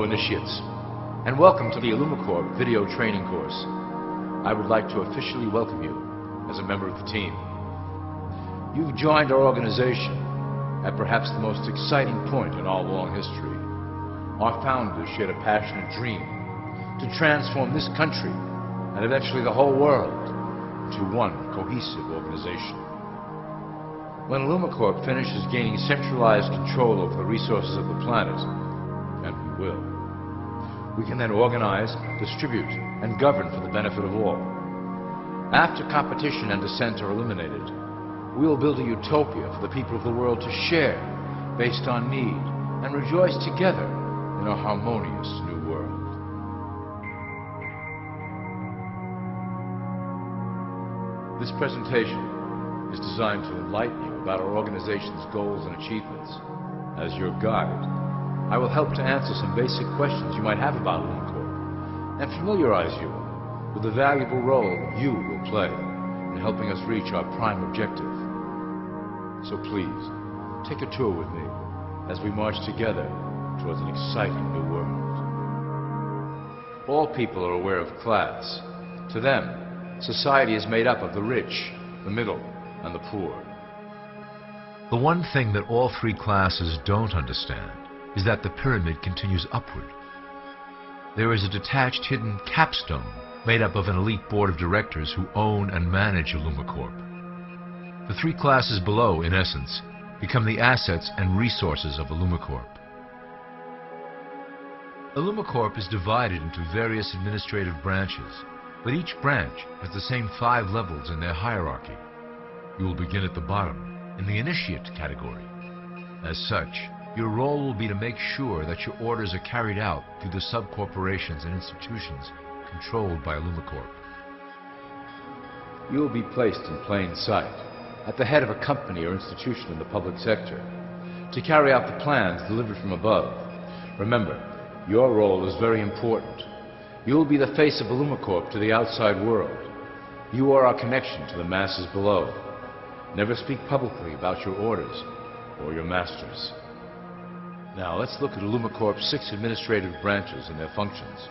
initiates, and welcome to the Illumicorp video training course. I would like to officially welcome you as a member of the team. You've joined our organization at perhaps the most exciting point in our long history. Our founders shared a passionate dream to transform this country and eventually the whole world into one cohesive organization. When Illumicorp finishes gaining centralized control over the resources of the planet, and we will, we can then organize, distribute, and govern for the benefit of all. After competition and dissent are eliminated, we will build a utopia for the people of the world to share based on need and rejoice together in a harmonious new world. This presentation is designed to enlighten you about our organization's goals and achievements. As your guide, I will help to answer some basic questions you might have about Illumicorp and familiarize you with the valuable role you will play in helping us reach our prime objective. So please, take a tour with me as we march together towards an exciting new world. All people are aware of class. To them, society is made up of the rich, the middle, and the poor. The one thing that all three classes don't understand is that the pyramid continues upward. There is a detached hidden capstone made up of an elite board of directors who own and manage Illumicorp. The three classes below, in essence, become the assets and resources of Illumicorp. Illumicorp is divided into various administrative branches, but each branch has the same 5 levels in their hierarchy. You will begin at the bottom, in the initiate category. As such, your role will be to make sure that your orders are carried out through the sub-corporations and institutions controlled by Illumicorp. You will be placed in plain sight, at the head of a company or institution in the public sector, to carry out the plans delivered from above. Remember, your role is very important. You will be the face of Illumicorp to the outside world. You are our connection to the masses below. Never speak publicly about your orders or your masters. Now let's look at Illumicorp's 6 administrative branches and their functions.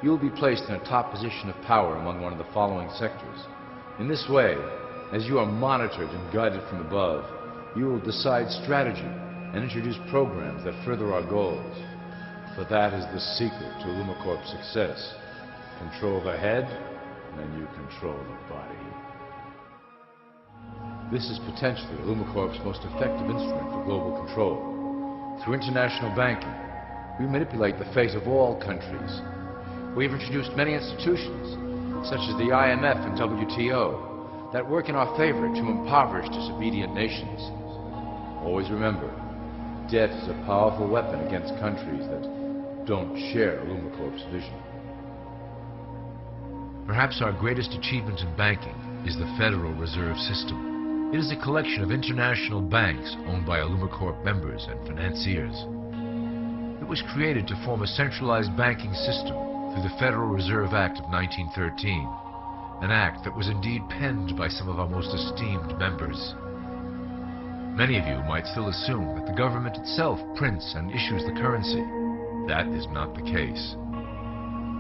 You will be placed in a top position of power among one of the following sectors. In this way, as you are monitored and guided from above, you will decide strategy and introduce programs that further our goals. For that is the secret to Illumicorp's success. Control the head, and you control the body. This is potentially Illumicorp's most effective instrument for global control. Through international banking, we manipulate the fate of all countries. We have introduced many institutions, such as the IMF and WTO, that work in our favor to impoverish disobedient nations. Always remember, debt is a powerful weapon against countries that don't share Illumicorp's vision. Perhaps our greatest achievement in banking is the Federal Reserve System. It is a collection of international banks owned by Illumicorp members and financiers. It was created to form a centralized banking system through the Federal Reserve Act of 1913, an act that was indeed penned by some of our most esteemed members. Many of you might still assume that the government itself prints and issues the currency. That is not the case.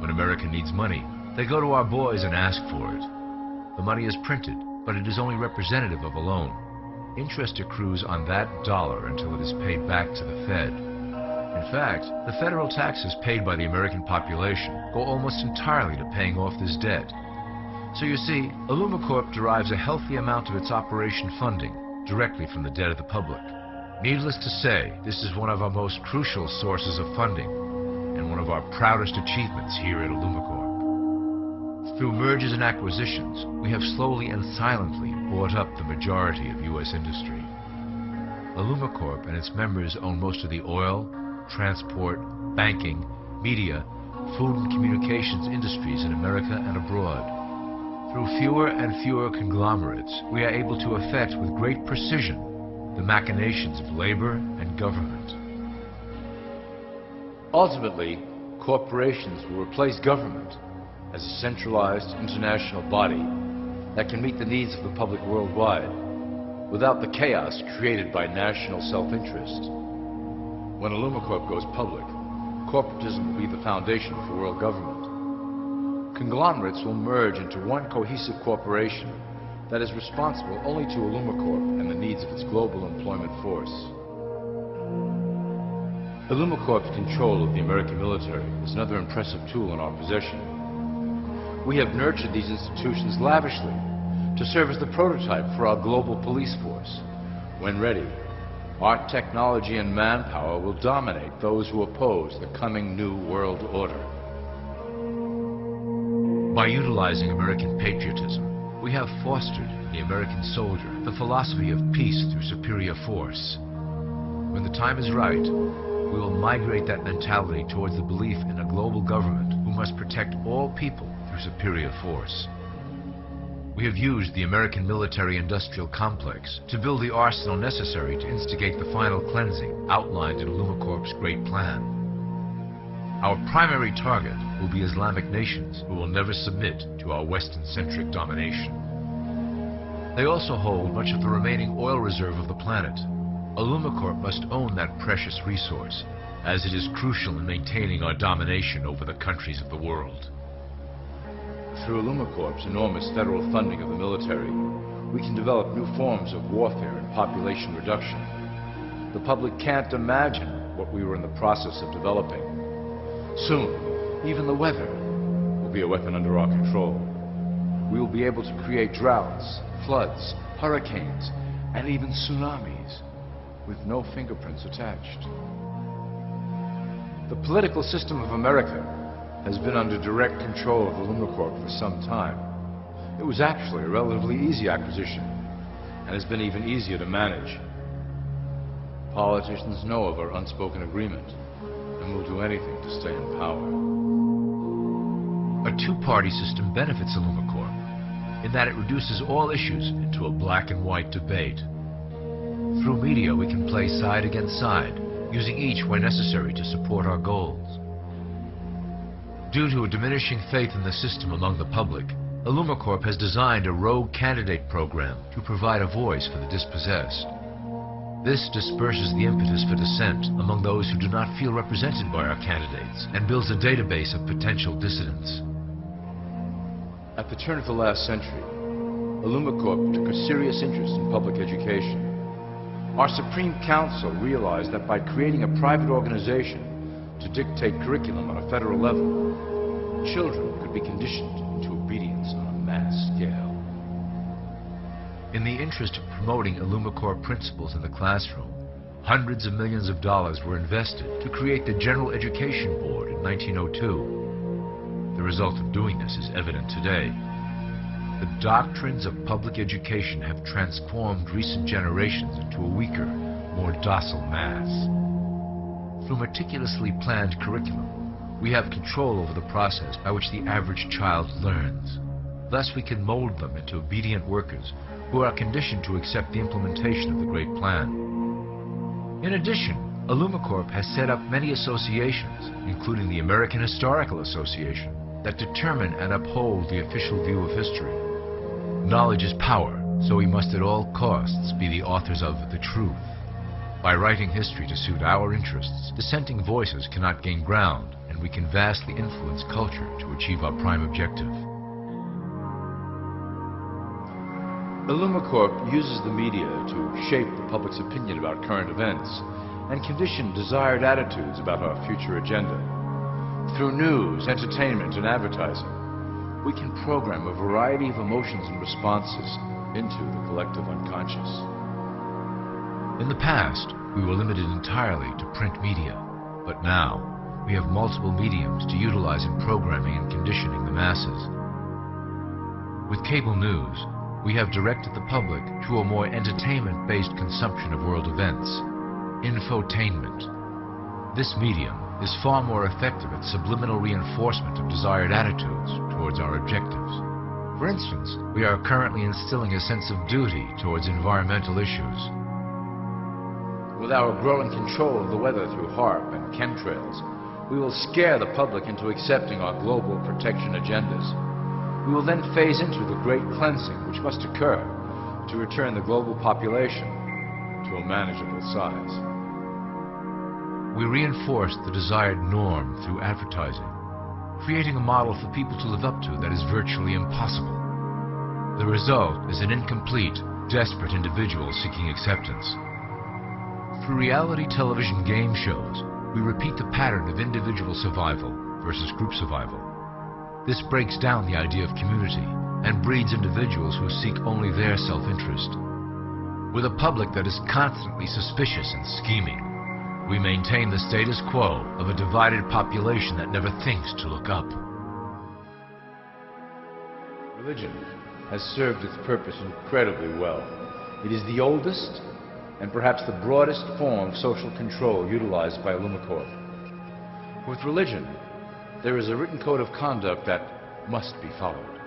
When America needs money, they go to our boys and ask for it. The money is printed, but it is only representative of a loan. Interest accrues on that dollar until it is paid back to the Fed. In fact, the federal taxes paid by the American population go almost entirely to paying off this debt. So you see, Illumicorp derives a healthy amount of its operation funding directly from the debt of the public. Needless to say, this is one of our most crucial sources of funding and one of our proudest achievements here at Illumicorp. Through mergers and acquisitions, we have slowly and silently bought up the majority of U.S. industry. Illumicorp and its members own most of the oil, transport, banking, media, food and communications industries in America and abroad. Through fewer and fewer conglomerates, we are able to effect with great precision the machinations of labor and government. Ultimately, corporations will replace government as a centralized international body that can meet the needs of the public worldwide without the chaos created by national self-interest. When Illumicorp goes public, corporatism will be the foundation for world government. Conglomerates will merge into one cohesive corporation that is responsible only to IllumiCorp and the needs of its global employment force. IllumiCorp's control of the American military is another impressive tool in our possession. We have nurtured these institutions lavishly to serve as the prototype for our global police force. When ready, our technology and manpower will dominate those who oppose the coming new world order. By utilizing American patriotism, we have fostered in the American soldier the philosophy of peace through superior force. When the time is right, we will migrate that mentality towards the belief in a global government who must protect all people through superior force. We have used the American military-industrial complex to build the arsenal necessary to instigate the final cleansing outlined in IllumiCorp's Great Plan. Our primary target will be Islamic nations who will never submit to our Western-centric domination. They also hold much of the remaining oil reserve of the planet. IllumiCorp must own that precious resource, as it is crucial in maintaining our domination over the countries of the world. Through IllumiCorp's enormous federal funding of the military, we can develop new forms of warfare and population reduction. The public can't imagine what we were in the process of developing. Soon, even the weather will be a weapon under our control. We will be able to create droughts, floods, hurricanes, and even tsunamis with no fingerprints attached. The political system of America has been under direct control of IllumiCorp for some time. It was actually a relatively easy acquisition, and has been even easier to manage. Politicians know of our unspoken agreement, and will do anything to stay in power. A two-party system benefits IllumiCorp in that it reduces all issues into a black and white debate. Through media, we can play side against side, using each where necessary to support our goals. Due to a diminishing faith in the system among the public, IllumiCorp has designed a rogue candidate program to provide a voice for the dispossessed. This disperses the impetus for dissent among those who do not feel represented by our candidates and builds a database of potential dissidents. At the turn of the last century, IllumiCorp took a serious interest in public education. Our Supreme Council realized that by creating a private organization to dictate curriculum on a federal level, children could be conditioned into obedience on a mass scale. In the interest of promoting IllumiCorp principles in the classroom, hundreds of millions of dollars were invested to create the General Education Board in 1902. The result of doing this is evident today. The doctrines of public education have transformed recent generations into a weaker, more docile mass. Through meticulously planned curriculum, we have control over the process by which the average child learns. Thus, we can mold them into obedient workers who are conditioned to accept the implementation of the Great Plan. In addition, IllumiCorp has set up many associations, including the American Historical Association, that determine and uphold the official view of history. Knowledge is power, so we must at all costs be the authors of the truth. By writing history to suit our interests, dissenting voices cannot gain ground, and we can vastly influence culture to achieve our prime objective. IllumiCorp uses the media to shape the public's opinion about current events and condition desired attitudes about our future agenda. Through news, entertainment, and advertising, we can program a variety of emotions and responses into the collective unconscious. In the past, we were limited entirely to print media, but now we have multiple mediums to utilize in programming and conditioning the masses. With cable news, we have directed the public to a more entertainment-based consumption of world events, infotainment. This medium is far more effective at subliminal reinforcement of desired attitudes towards our objectives. For instance, we are currently instilling a sense of duty towards environmental issues. With our growing control of the weather through HAARP and chemtrails, we will scare the public into accepting our global protection agendas. We will then phase into the great cleansing which must occur to return the global population to a manageable size. We reinforce the desired norm through advertising, creating a model for people to live up to that is virtually impossible. The result is an incomplete, desperate individual seeking acceptance. Through reality television game shows, we repeat the pattern of individual survival versus group survival. This breaks down the idea of community and breeds individuals who seek only their self-interest. With a public that is constantly suspicious and scheming, we maintain the status quo of a divided population that never thinks to look up. Religion has served its purpose incredibly well. It is the oldest and perhaps the broadest form of social control utilized by Illumicorp. With religion, there is a written code of conduct that must be followed.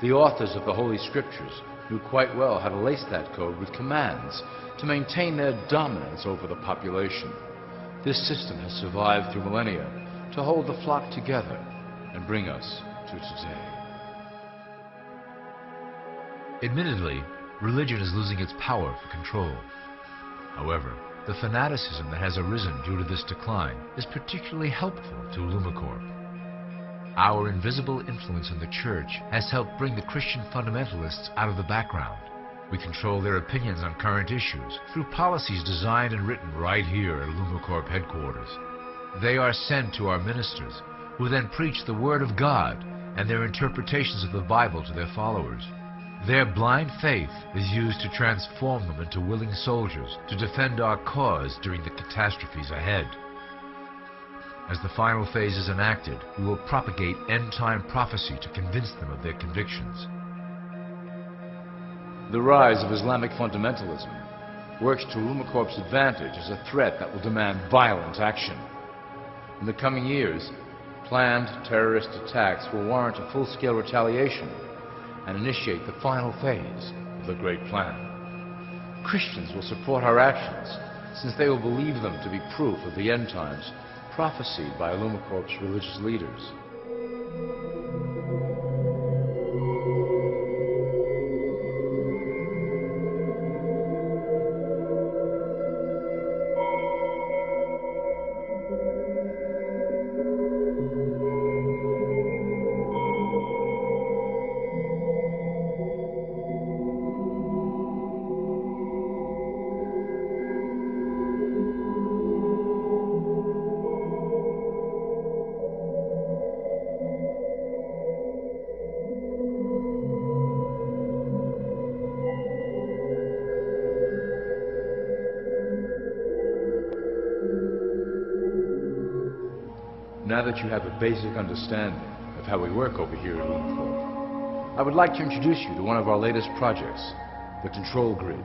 The authors of the Holy Scriptures knew quite well how to lace that code with commands to maintain their dominance over the population. This system has survived through millennia to hold the flock together and bring us to today. Admittedly, religion is losing its power for control. However, the fanaticism that has arisen due to this decline is particularly helpful to Illumicorp. Our invisible influence in the Church has helped bring the Christian fundamentalists out of the background. We control their opinions on current issues through policies designed and written right here at Illumicorp headquarters. They are sent to our ministers, who then preach the Word of God and their interpretations of the Bible to their followers. Their blind faith is used to transform them into willing soldiers to defend our cause during the catastrophes ahead. As the final phase is enacted, we will propagate end-time prophecy to convince them of their convictions. The rise of Islamic fundamentalism works to Illumicorp's advantage as a threat that will demand violent action. In the coming years, planned terrorist attacks will warrant a full-scale retaliation and initiate the final phase of the Great Plan. Christians will support our actions, since they will believe them to be proof of the end times prophesied by Illumicorp's religious leaders. Now that you have a basic understanding of how we work over here at Illumicorp, I would like to introduce you to one of our latest projects, the Control Grid.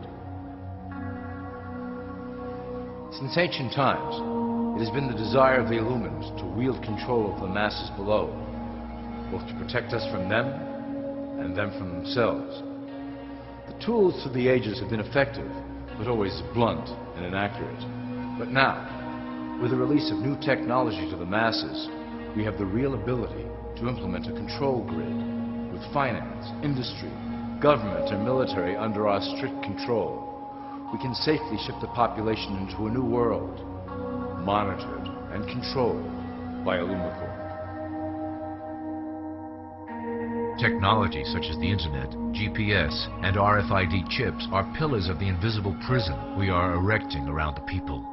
Since ancient times, it has been the desire of the Illumins to wield control of the masses below, both to protect us from them and them from themselves. The tools through the ages have been effective, but always blunt and inaccurate. But now, with the release of new technology to the masses, we have the real ability to implement a control grid with finance, industry, government, and military under our strict control. We can safely ship the population into a new world, monitored and controlled by Illumicorp. Technology such as the Internet, GPS, and RFID chips are pillars of the invisible prison we are erecting around the people.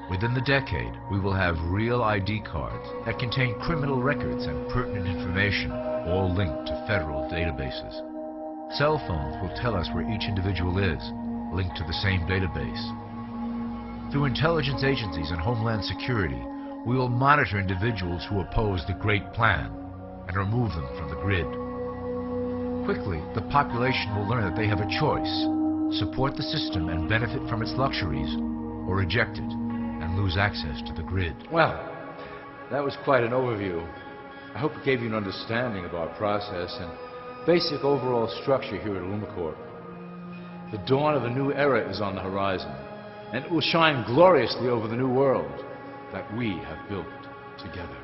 Within the decade, we will have real ID cards that contain criminal records and pertinent information, all linked to federal databases. Cell phones will tell us where each individual is, linked to the same database. Through intelligence agencies and Homeland Security, we will monitor individuals who oppose the Great Plan and remove them from the grid. Quickly, the population will learn that they have a choice: support the system and benefit from its luxuries, or reject it and lose access to the grid. Well, that was quite an overview. I hope it gave you an understanding of our process and basic overall structure here at Illumicorp. The dawn of a new era is on the horizon, and it will shine gloriously over the new world that we have built together.